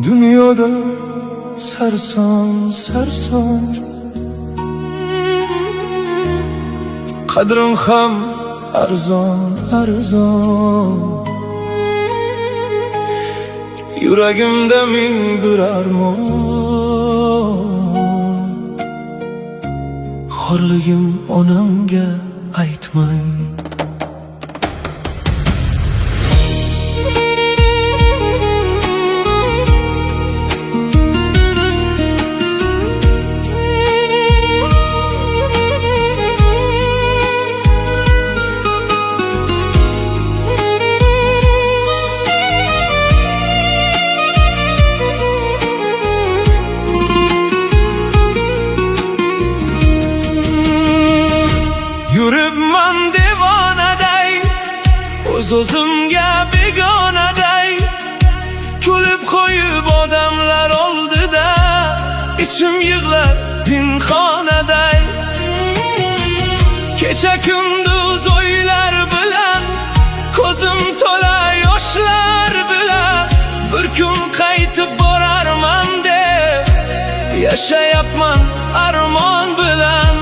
Dünyada sarson sarson, qadrim ham arzon arzon. Yuragimda ming bir armon, xorligim onamga aytmang. Yuribman devonaday, o'z-o'zimga begonaday, kulib qo'yib odamlar oldida, ichim yig'lar pinxonaday. Kecha kunduz o'ylar bilan, ko'zim to'la yoshlar bilan, bir kun qaytib borarman deb yashayapman armon bilan.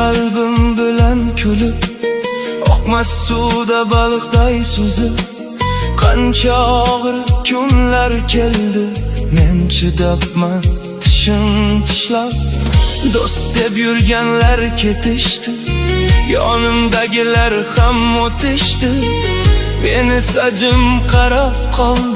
Qalbim bilan kulib, oqmas suvda baliqday suzib, qancha og'ir kunlar keldi, men chidabman tishim tishlab. Do'st deb yurganlar ketishdi, yonimdagilar ham o'tishdi, meni sajim qarab qoldi.